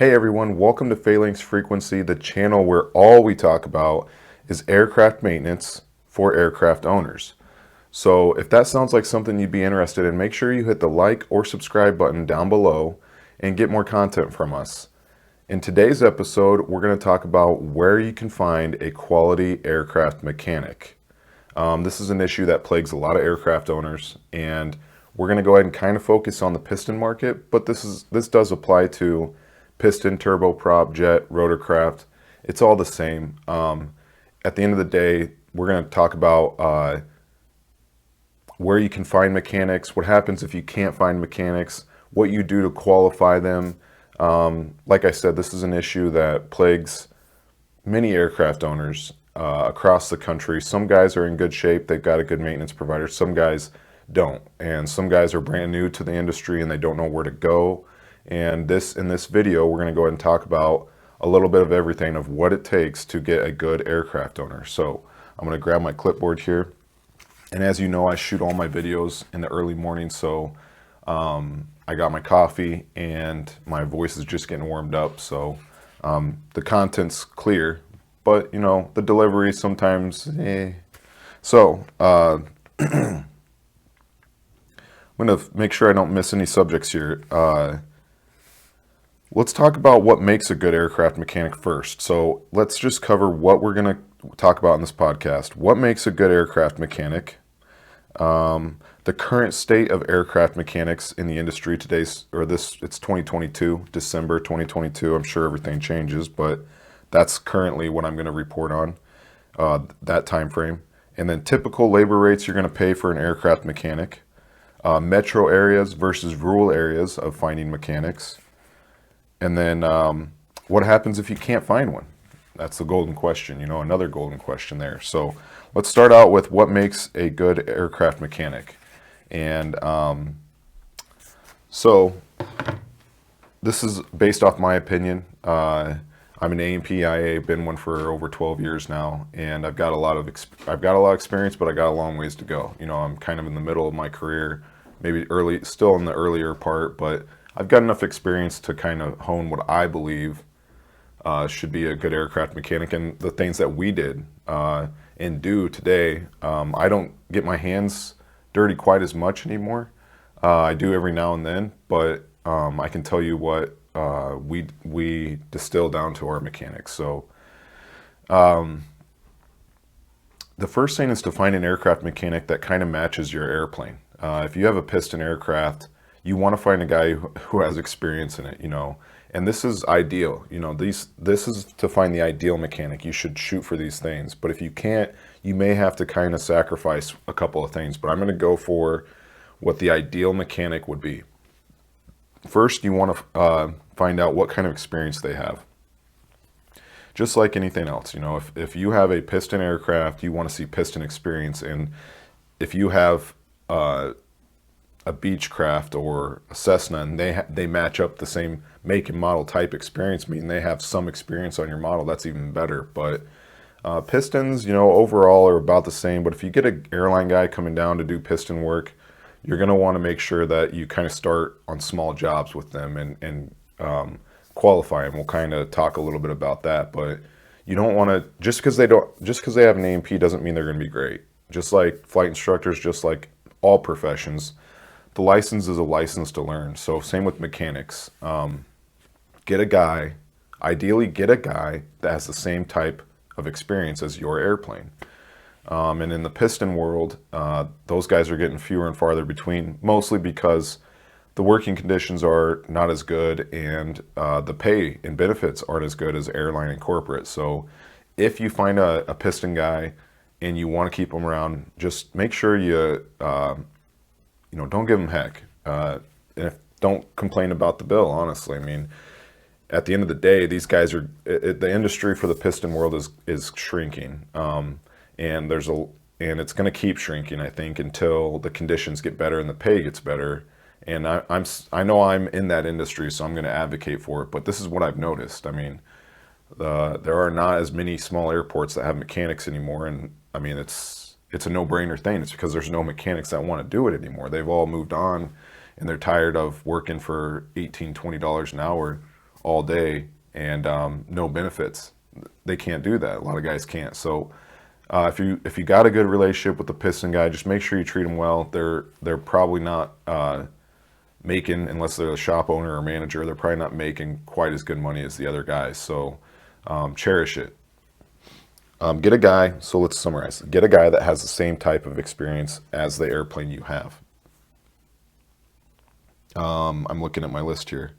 Hey everyone, welcome to Phalanx Frequency, the channel where all we talk about is aircraft maintenance for aircraft owners. So if that sounds like something you'd be interested in, make sure you hit the like or subscribe button down below and get more content from us. In today's episode, we're going to talk about where you can find a quality aircraft mechanic. This is an issue that plagues a lot of aircraft owners, and we're going to go ahead and kind of focus on the piston market, but this does apply to piston, turboprop, jet, rotorcraft. It's all the same. At the end of the day, we're going to talk about where you can find mechanics, what happens if you can't find mechanics, what you do to qualify them. Like I said, this is an issue that plagues many aircraft owners across the country. Some guys are in good shape, they've got a good maintenance provider. Some guys don't, and some guys are brand new to the industry and they don't know where to go. And in this video, we're going to go ahead and talk about a little bit of everything of what it takes to get a good aircraft owner. So I'm going to grab my clipboard here. And as you know, I shoot all my videos in the early morning. So I got my coffee and my voice is just getting warmed up. So the content's clear, but you know, the delivery sometimes, So I'm going to make sure I don't miss any subjects here. Let's talk about what makes a good aircraft mechanic first. So let's just cover what we're going to talk about in this podcast. What makes a good aircraft mechanic? The current state of aircraft mechanics in the industry today, it's 2022, December 2022. I'm sure everything changes, but that's currently what I'm going to report on, that time frame. And then typical labor rates you're going to pay for an aircraft mechanic. Metro areas versus rural areas of finding mechanics. And then what happens if you can't find one? That's the golden question, another golden question there. So let's start out with what makes a good aircraft mechanic. And so this is based off my opinion. I'm an A&P IA, been one for over 12 years now, and I've got a lot of experience, but I got a long ways to go. I'm kind of in the middle of my career, maybe still in the earlier part, but I've got enough experience to kind of hone what I believe should be a good aircraft mechanic, and the things that we did and do today. I don't get my hands dirty quite as much anymore. I do every now and then, but I can tell you what we distill down to our mechanics. So the first thing is to find an aircraft mechanic that kind of matches your airplane. If you have a piston aircraft, you want to find a guy who has experience in it, and this is ideal. This is to find the ideal mechanic. You should shoot for these things, but if you can't, you may have to kind of sacrifice a couple of things, but I'm going to go for what the ideal mechanic would be. First, you want to find out what kind of experience they have. Just like anything else, if you have a piston aircraft, you want to see piston experience, and if you have a Beechcraft or a Cessna and they match up the same make and model type experience, meaning they have some experience on your model, that's even better. But pistons, overall are about the same, but if you get an airline guy coming down to do piston work, you're going to want to make sure that you kind of start on small jobs with them and qualify them. We'll kind of talk a little bit about that, but you don't want to, just because they have an A&P doesn't mean they're going to be great. Just like flight instructors, just like all professions, the license is a license to learn. So same with mechanics. Ideally get a guy that has the same type of experience as your airplane. And in the piston world, those guys are getting fewer and farther between, mostly because the working conditions are not as good, and the pay and benefits aren't as good as airline and corporate. So if you find a piston guy and you want to keep them around, just make sure you don't give them heck. And don't complain about the bill, honestly. I mean, at the end of the day, these guys the industry for the piston world is shrinking. And it's going to keep shrinking, I think, until the conditions get better and the pay gets better. And I know I'm in that industry, so I'm going to advocate for it. But this is what I've noticed. I mean, there are not as many small airports that have mechanics anymore, and I mean it's a no-brainer thing. It's because there's no mechanics that want to do it anymore. They've all moved on, and they're tired of working for $18, $20 an hour all day and no benefits. They can't do that. A lot of guys can't. So if you got a good relationship with the piston guy, just make sure you treat them well. They're probably not making, unless they're a shop owner or manager, they're probably not making quite as good money as the other guys. So cherish it. Get a guy, so let's summarize. Get a guy that has the same type of experience as the airplane you have. I'm looking at my list here.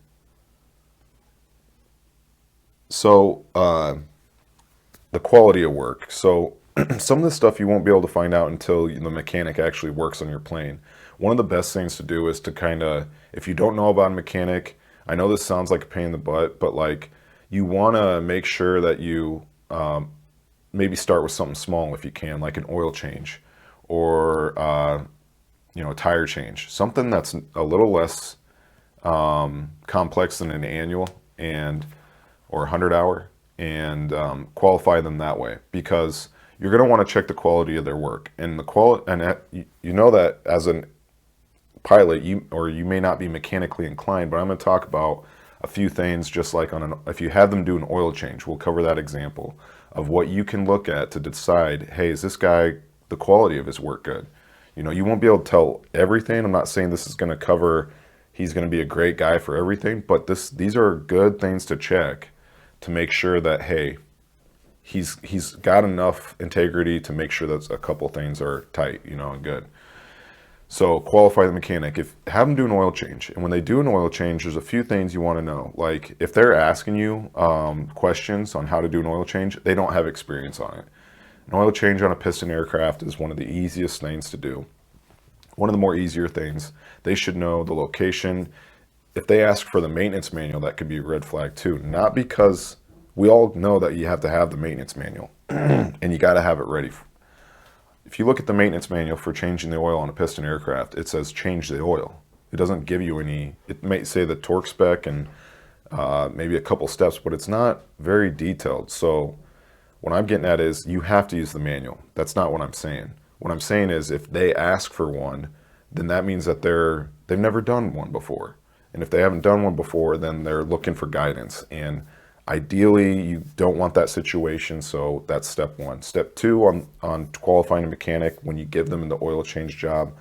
So the quality of work. So some of the stuff you won't be able to find out until the mechanic actually works on your plane. One of the best things to do is to kind of, if you don't know about a mechanic, I know this sounds like a pain in the butt, but like you want to make sure that you maybe start with something small if you can, like an oil change or a tire change, something that's a little less complex than an annual or 100 hour, and qualify them that way, because you're going to want to check the quality of their work and you know that as a pilot, you may not be mechanically inclined, but I'm going to talk about a few things, just like if you have them do an oil change, we'll cover that example of what you can look at to decide, hey, is this guy, the quality of his work good? You won't be able to tell everything. I'm not saying this is going to cover, he's going to be a great guy for everything, but these are good things to check to make sure that, hey, he's got enough integrity to make sure that a couple things are tight, and good. So qualify the mechanic. Have them do an oil change, and when they do an oil change, there's a few things you want to know. Like if they're asking you questions on how to do an oil change, they don't have experience on it. An oil change on a piston aircraft is one of the easiest things to do. One of the more easier things. They should know the location. If they ask for the maintenance manual, that could be a red flag too. Not because we all know that you have to have the maintenance manual and you got to have it ready. If you look at the maintenance manual for changing the oil on a piston aircraft, it says change the oil. It doesn't give you any, it may say the torque spec and maybe a couple steps, but it's not very detailed. So what I'm getting at is you have to use the manual. That's not what I'm saying. What I'm saying is if they ask for one, then that means that they've never done one before. And if they haven't done one before, then they're looking for guidance. And ideally, you don't want that situation, so that's step one. Step two on qualifying a mechanic when you give them the oil change job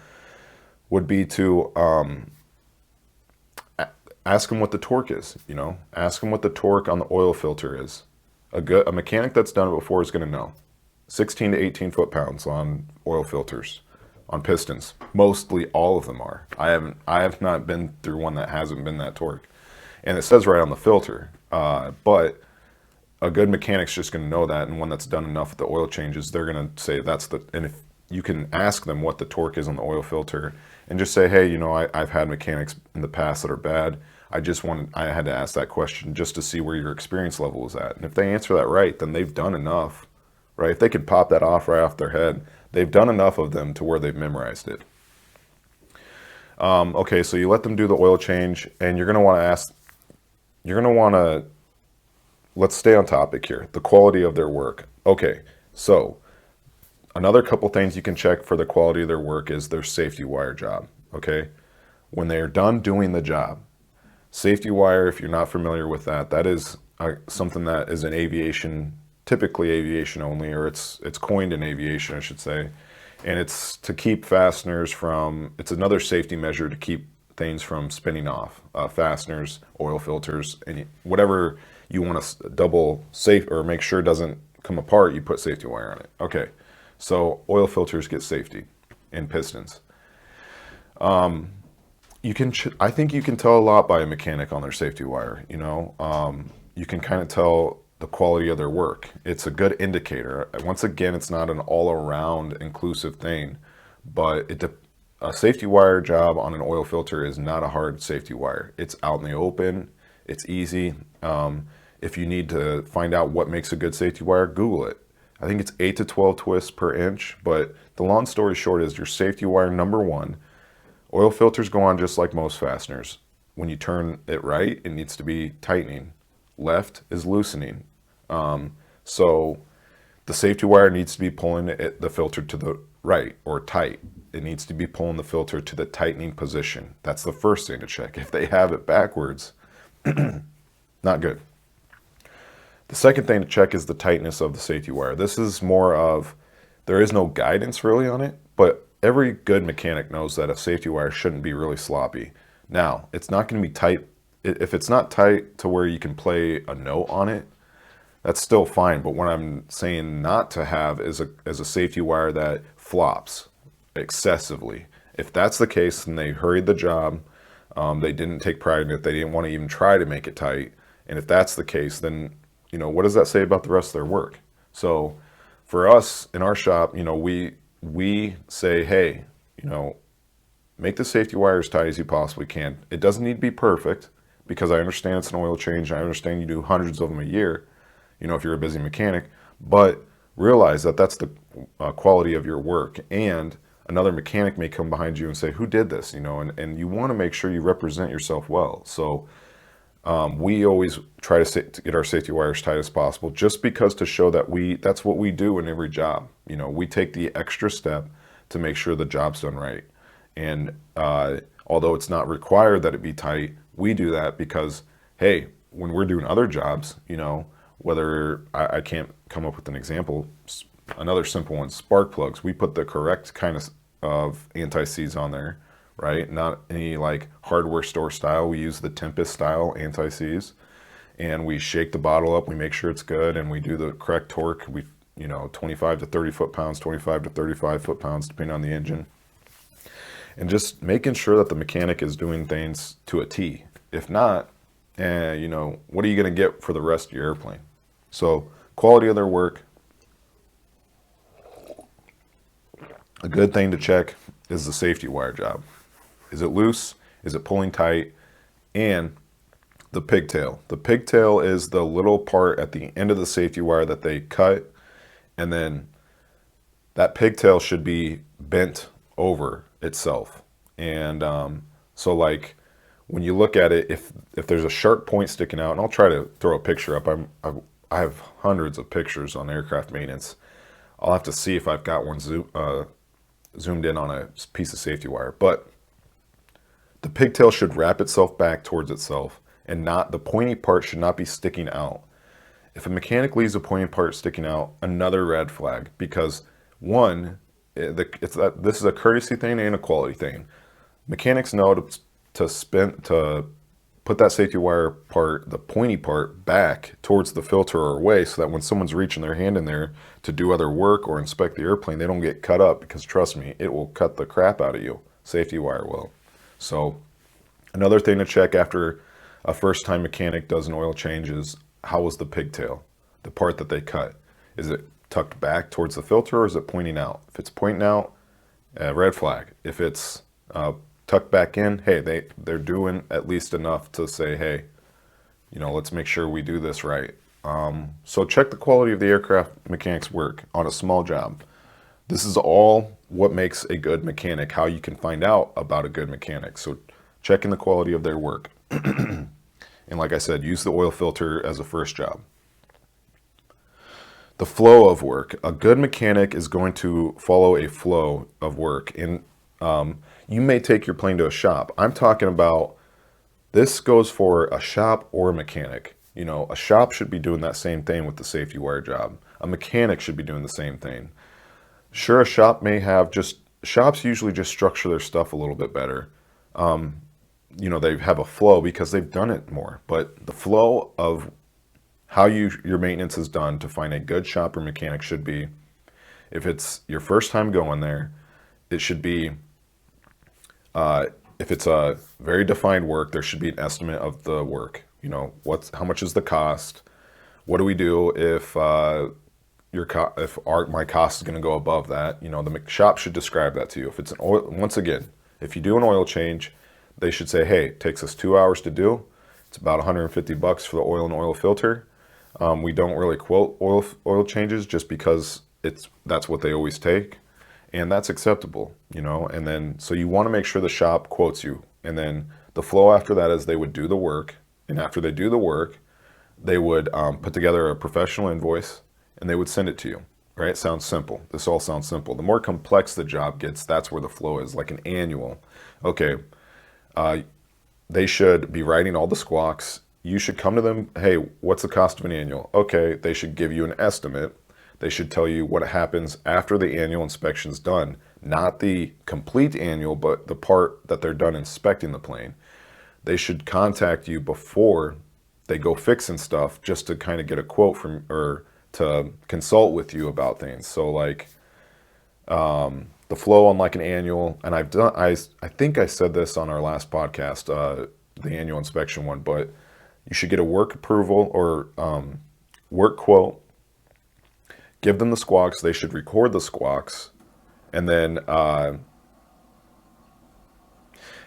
would be to ask them what the torque is. Ask them what the torque on the oil filter is. A mechanic that's done it before is going to know. 16 to 18 foot-pounds on oil filters, on pistons. Mostly all of them are. I have not been through one that hasn't been that torque. And it says right on the filter. But a good mechanic's just going to know that, and one that's done enough of the oil changes, they're going to say and if you can ask them what the torque is on the oil filter and just say, hey, I've had mechanics in the past that are bad. I had to ask that question just to see where your experience level is at. And if they answer that right, then they've done enough, right? If they could pop that off right off their head, they've done enough of them to where they've memorized it. Okay, so you let them do the oil change, and you're going to want to, let's stay on topic here, the quality of their work. Okay, so another couple things you can check for the quality of their work is their safety wire job, okay? When they're done doing the job, safety wire, if you're not familiar with that, that is something that is in aviation, typically aviation only, or it's coined in aviation, I should say. And it's to keep fasteners from, it's another safety measure to keep things from spinning off. Fasteners, oil filters, whatever you want to double safe or make sure it doesn't come apart, you put safety wire on it. Okay, so oil filters get safety in pistons. I think you can tell a lot by a mechanic on their safety wire. You can kind of tell the quality of their work. It's a good indicator. Once again, it's not an all-around inclusive thing, but a safety wire job on an oil filter is not a hard safety wire. It's out in the open. It's easy. If you need to find out what makes a good safety wire, Google it. I think it's 8 to 12 twists per inch, but the long story short is your safety wire number one. Oil filters go on just like most fasteners. When you turn it right, it needs to be tightening. Left is loosening. So the safety wire needs to be pulling the filter to the right or tight. It needs to be pulling the filter to the tightening position. That's the first thing to check. If they have it backwards, Not good. The second thing to check is the tightness of the safety wire. This is more of, there is no guidance really on it, but every good mechanic knows that a safety wire shouldn't be really sloppy. Now, it's not going to be tight. If it's not tight to where you can play a note on it, that's still fine. But what I'm saying not to have is a safety wire that flops excessively. If that's the case, then they hurried the job. They didn't take pride in it. They didn't want to even try to make it tight. And if that's the case, then, you know, what does that say about the rest of their work? So for us in our shop, you know, we say, hey, you know, make the safety wire as tight as you possibly can. It doesn't need to be perfect, because I understand it's an oil change. I understand you do hundreds of them a year, you know, if you're a busy mechanic, but realize that that's the quality of your work. And another mechanic may come behind you and say, who did this? You know, and you want to make sure you represent yourself well. So we always try to get our safety wire as tight as possible, just because to show that that's what we do in every job. You know, we take the extra step to make sure the job's done right. And although it's not required that it be tight, we do that because, hey, when we're doing other jobs, you know, whether I can't come up with an example, another simple one, spark plugs. We put the correct kind of anti-seize on there, right? Not any like hardware store style. We use the Tempest style anti-seize, and we shake the bottle up. We make sure it's good, and we do the correct torque. We, you know, 25 to 30 foot-pounds, 25 to 35 foot-pounds, depending on the engine. And just making sure that the mechanic is doing things to a T. If not, you know, what are you going to get for the rest of your airplane? So quality of their work. A good thing to check is the safety wire job. Is it loose? Is it pulling tight? And the pigtail. The pigtail is the little part at the end of the safety wire that they cut, and then that pigtail should be bent over itself. And so like when you look at it, if there's a sharp point sticking out, and I'll try to throw a picture up. I have hundreds of pictures on aircraft maintenance. I'll have to see if I've got one zoomed in on a piece of safety wire. But the pigtail should wrap itself back towards itself, and not the pointy part should not be sticking out. If a mechanic leaves a pointy part sticking out, another red flag, because one, this is a courtesy thing and a quality thing. Mechanics know to put that safety wire part, the pointy part, back towards the filter or away, so that when someone's reaching their hand in there to do other work or inspect the airplane, they don't get cut up, because trust me, it will cut the crap out of you. Safety wire will. So another thing to check after a first-time mechanic does an oil change is, how was the pigtail, the part that they cut? Is it tucked back towards the filter, or is it pointing out? If it's pointing out, red flag. If it's tucked back in, hey, they're doing at least enough to say, hey, you know, let's make sure we do this right. So check the quality of the aircraft mechanic's work on a small job. This is all what makes a good mechanic, how you can find out about a good mechanic. So checking the quality of their work. And like I said, use the oil filter as a first job. The flow of work. A good mechanic is going to follow a flow of work. And you may take your plane to a shop. I'm talking about, this goes for a shop or a mechanic. You know, a shop should be doing that same thing with the safety wire job. A mechanic should be doing the same thing. Sure, a shop may have shops usually just structure their stuff a little bit better. You know, they have a flow because they've done it more. But the flow of how your maintenance is done to find a good shop or mechanic should be, if it's your first time going there, it should be, if it's a very defined work, there should be an estimate of the work. You know, how much is the cost? What do we do if my cost is going to go above that? You know, the shop should describe that to you. If it's an oil, once again, if you do an oil change, they should say, hey, it takes us 2 hours to do. It's about $150 for the oil and oil filter. We don't really quote oil changes just because that's what they always take, and that's acceptable, you know. And then so you want to make sure the shop quotes you, and then the flow after that is they would do the work, and after they do the work, they would put together a professional invoice and they would send it to you. Right? Sounds simple. This all sounds simple. The more complex the job gets, that's where the flow is, like an annual. Okay. They should be writing all the squawks you should come to them, hey, what's the cost of an annual? Okay, they should give you an estimate. They should tell you what happens after the annual inspection's done, not the complete annual, but the part that they're done inspecting the plane. They should contact you before they go fixing stuff, just to kind of get a quote from, or to consult with you about things. So like the flow on like an annual, and I think I said this on our last podcast, the annual inspection one, but you should get a work approval or work quote, give them the squawks, they should record the squawks, and then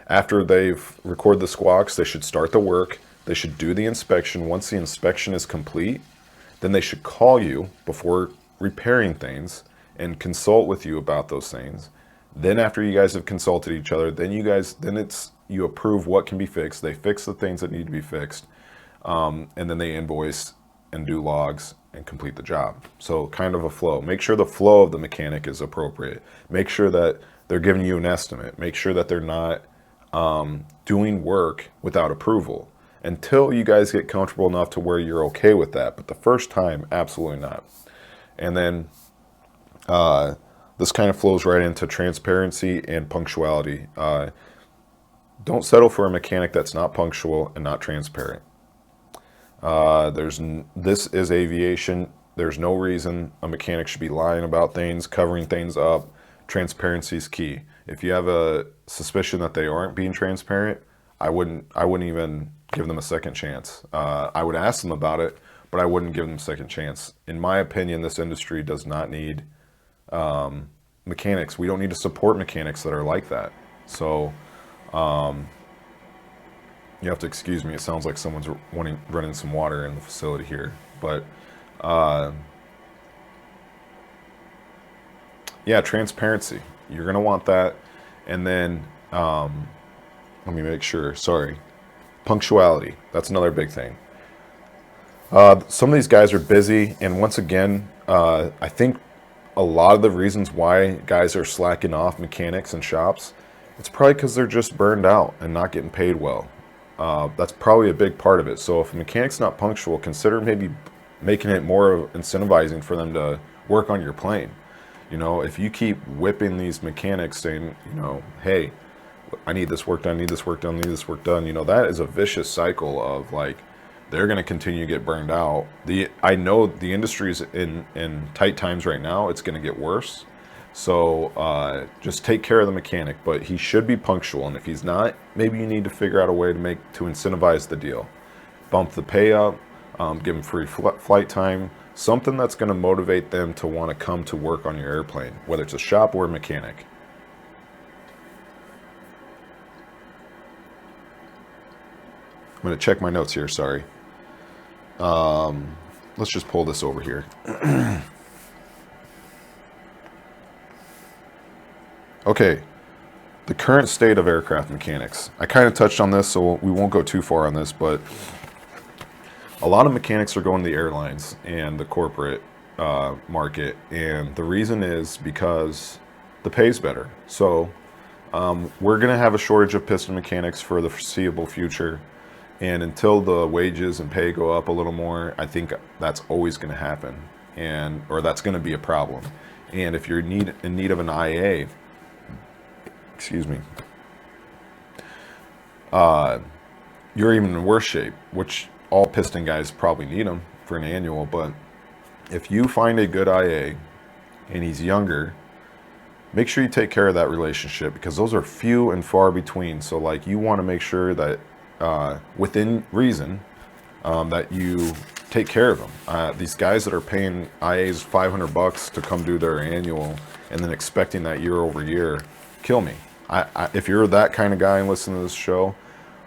after they've recorded the squawks, they should start the work, they should do the inspection. Once the inspection is complete, then they should call you before repairing things and consult with you about those things. Then after you guys have consulted each other, then you approve what can be fixed. They fix the things that need to be fixed, and then they invoice and do logs and complete the job. So kind of a flow. Make sure the flow of the mechanic is appropriate. Make sure that they're giving you an estimate. Make sure that they're not doing work without approval until you guys get comfortable enough to where you're okay with that. But the first time, absolutely not. And then this kind of flows right into transparency and punctuality. Don't settle for a mechanic that's not punctual and not transparent. This is aviation. There's no reason a mechanic should be lying about things, covering things up. Transparency is key. If you have a suspicion that they aren't being transparent, I wouldn't even give them a second chance. I would ask them about it, but I wouldn't give them a second chance. In my opinion, this industry does not need mechanics. We don't need to support mechanics that are like that. So you have to excuse me. It sounds like someone's running some water in the facility here, but yeah, transparency. You're gonna want that, and then let me make sure. Sorry, punctuality. That's another big thing. Some of these guys are busy, and once again, I think a lot of the reasons why guys are slacking off, mechanics and shops, it's probably because they're just burned out and not getting paid well. That's probably a big part of it. So if a mechanic's not punctual, consider maybe making it more incentivizing for them to work on your plane. You know, if you keep whipping these mechanics saying, you know, hey, I need this work done, I need this work done, I need this work done, you know, that is a vicious cycle of like, they're going to continue to get burned out. I know the industry's in tight times right now. It's going to get worse. So just take care of the mechanic, but he should be punctual. And if he's not, maybe you need to figure out a way to incentivize the deal. Bump the pay up, give him free flight time, something that's going to motivate them to want to come to work on your airplane, whether it's a shop or a mechanic. I'm going to check my notes here, sorry. Let's just pull this over here. Okay, the current state of aircraft mechanics. I kind of touched on this, so we won't go too far on this, but a lot of mechanics are going to the airlines and the corporate market, and the reason is because the pay's better. So we're going to have a shortage of piston mechanics for the foreseeable future. And until the wages and pay go up a little more, I think that's always going to happen, or that's going to be a problem. And if you're in need of an IA, excuse me, you're even in worse shape, which all piston guys probably need them for an annual. But if you find a good IA and he's younger, make sure you take care of that relationship, because those are few and far between. So like, you want to make sure that within reason, that you take care of them. These guys that are paying IAs $500 to come do their annual and then expecting that year over year, kill me. If you're that kind of guy and listen to this show,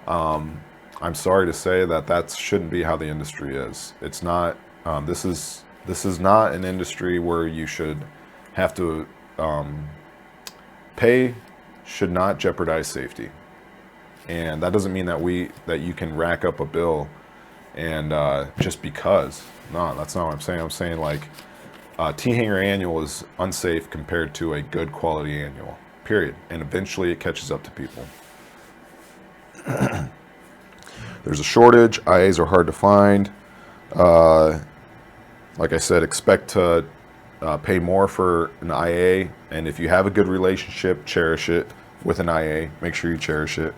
I'm sorry to say that shouldn't be how the industry is. It's not. This is not an industry where you should have to pay. Should not jeopardize safety. And that doesn't mean that you can rack up a bill and just because. No, that's not what I'm saying. I'm saying like T-hanger annual is unsafe compared to a good quality annual, period. And eventually it catches up to people. there's a shortage. IAs are hard to find. Like I said, expect to pay more for an IA, and if you have a good relationship, cherish it with an IA. Make sure you cherish it.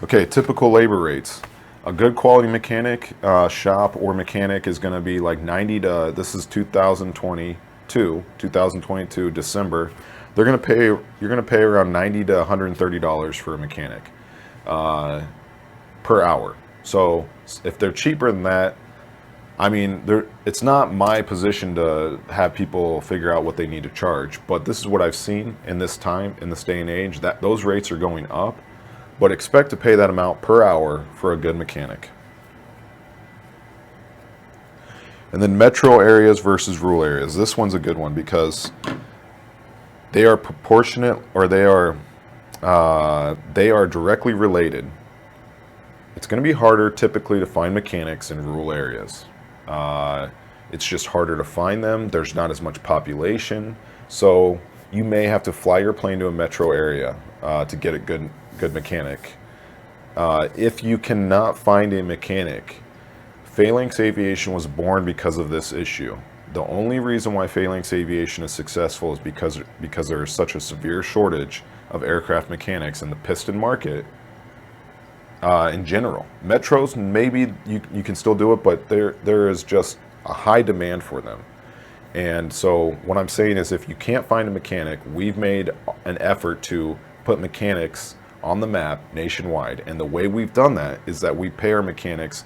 Okay, typical labor rates. A good quality mechanic shop or mechanic is going to be like 90 to, this is 2022 December. They're going to pay, you're going to pay around $90 to $130 for a mechanic per hour. So if they're cheaper than that, I mean, it's not my position to have people figure out what they need to charge, but this is what I've seen in this time, in this day and age, that those rates are going up, but expect to pay that amount per hour for a good mechanic. And then metro areas versus rural areas. This one's a good one because they are proportionate, or they are directly related. It's going to be harder typically to find mechanics in rural areas. It's just harder to find them. There's not as much population, so you may have to fly your plane to a metro area to get a good mechanic. If you cannot find a mechanic, Phalanx Aviation was born because of this issue. The only reason why Phalanx Aviation is successful is because there is such a severe shortage of aircraft mechanics in the piston market. In general, metros, maybe you can still do it, but there is just a high demand for them. And so what I'm saying is, if you can't find a mechanic, we've made an effort to put mechanics on the map nationwide. And the way we've done that is that we pay our mechanics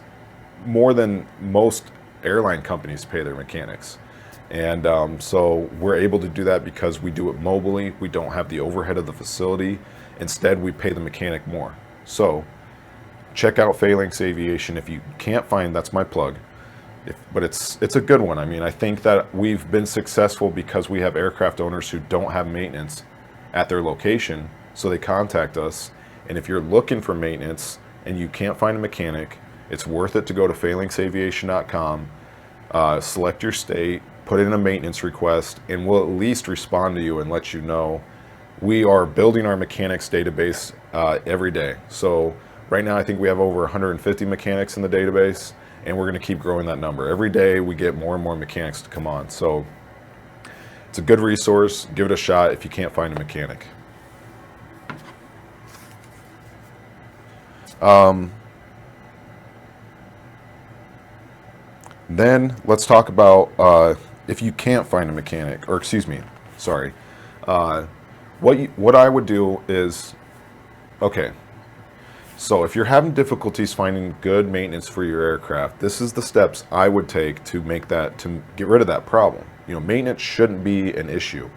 more than most airline companies pay their mechanics. And so we're able to do that because we do it mobily. We don't have the overhead of the facility. Instead, we pay the mechanic more. So check out Phalanx Aviation if you can't find, that's my plug. But it's a good one. I mean, I think that we've been successful because we have aircraft owners who don't have maintenance at their location, so they contact us. And if you're looking for maintenance and you can't find a mechanic, it's worth it to go to phalanxaviation.com, select your state, put in a maintenance request, and we'll at least respond to you and let you know. We are building our mechanics database every day. So right now, I think we have over 150 mechanics in the database, and we're going to keep growing that number. Every day, we get more and more mechanics to come on. So it's a good resource. Give it a shot if you can't find a mechanic. Then let's talk about if you can't find a mechanic, or excuse me, sorry. What I would do is, okay, so if you're having difficulties finding good maintenance for your aircraft, this is the steps I would take to make that, to get rid of that problem. You know, maintenance shouldn't be an issue.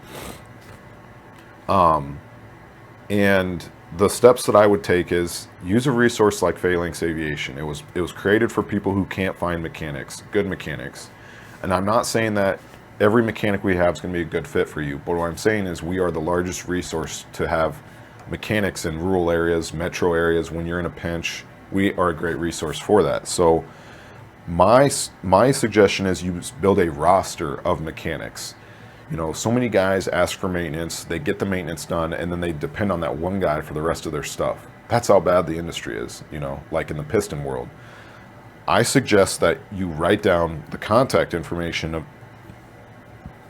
And the steps that I would take is use a resource like Phalanx Aviation. It was created for people who can't find mechanics, good mechanics. And I'm not saying that every mechanic we have is going to be a good fit for you, but what I'm saying is we are the largest resource to have mechanics in rural areas, metro areas. When you're in a pinch, we are a great resource for that. So my suggestion is you build a roster of mechanics. You know, so many guys ask for maintenance, they get the maintenance done, and then they depend on that one guy for the rest of their stuff. That's how bad the industry is, you know, like in the piston world. I suggest that you write down the contact information of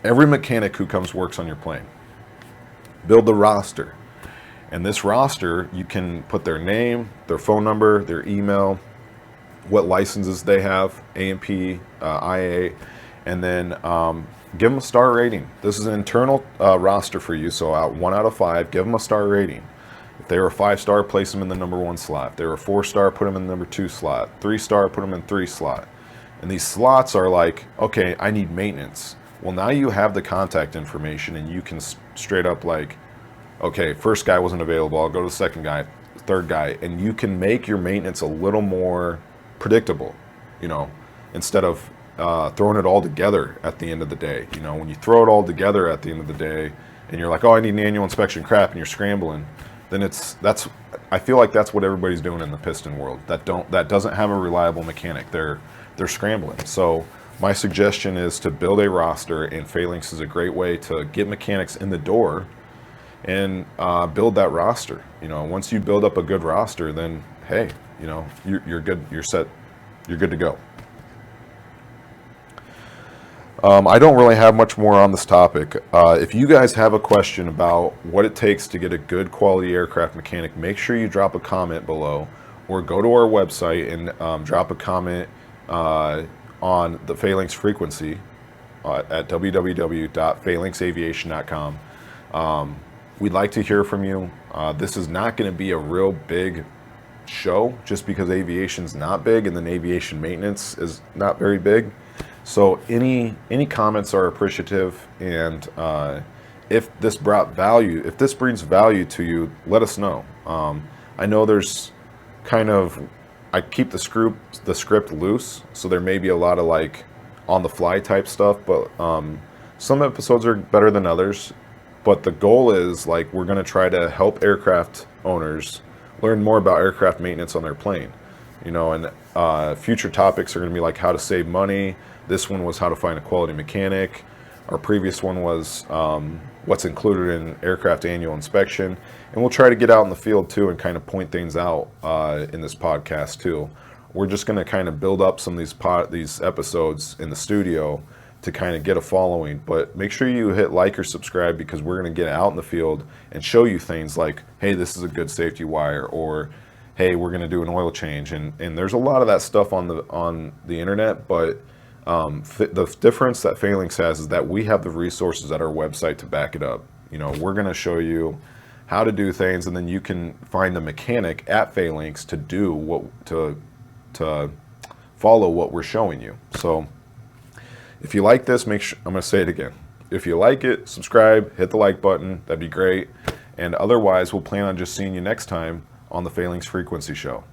every mechanic who works on your plane. Build the roster. And this roster, you can put their name, their phone number, their email, what licenses they have, A&P, IA, and then give them a star rating. This is an internal roster for you, so 1 out of 5, give them a star rating. If they were a 5-star, place them in the number 1 slot. If they were a 4-star, put them in the number 2 slot. 3-star, put them in 3 slot. And these slots are like, okay, I need maintenance. Well, now you have the contact information, and you can straight up like, okay, first guy wasn't available, I'll go to the second guy, third guy, and you can make your maintenance a little more predictable, you know, instead of throwing it all together at the end of the day. You know, when you throw it all together at the end of the day and you're like, oh, I need an annual inspection crap, and you're scrambling, then I feel like that's what everybody's doing in the piston world that doesn't have a reliable mechanic. They're scrambling. So my suggestion is to build a roster, and Phalanx is a great way to get mechanics in the door and build that roster. Once you build up a good roster, then hey, you're good. You're set. You're good to go. I don't really have much more on this topic. If you guys have a question about what it takes to get a good quality aircraft mechanic, make sure you drop a comment below, or go to our website and drop a comment on the Phalanx frequency at www.phalanxaviation.com. We'd like to hear from you. This is not going to be a real big show just because aviation's not big and then aviation maintenance is not very big. So any comments are appreciative, and if this brings value to you, let us know. I know there's I keep the script loose, so there may be a lot of like on the fly type stuff, but some episodes are better than others. But the goal is, like, we're going to try to help aircraft owners learn more about aircraft maintenance on their plane. And future topics are going to be like how to save money. This one was how to find a quality mechanic. Our previous one was what's included in aircraft annual inspection. And we'll try to get out in the field too and kind of point things out in this podcast too. We're just going to kind of build up some of these episodes in the studio to kind of get a following. But make sure you hit like or subscribe, because we're going to get out in the field and show you things like, hey, this is a good safety wire, or hey, we're going to do an oil change. And there's a lot of that stuff on the internet, but the difference that Phalanx has is that we have the resources at our website to back it up. We're going to show you how to do things, and then you can find the mechanic at Phalanx to do to follow what we're showing you. So if you like this, I'm going to say it again. If you like it, subscribe, hit the like button. That'd be great. And otherwise, we'll plan on just seeing you next time on the Phalanx Frequency Show.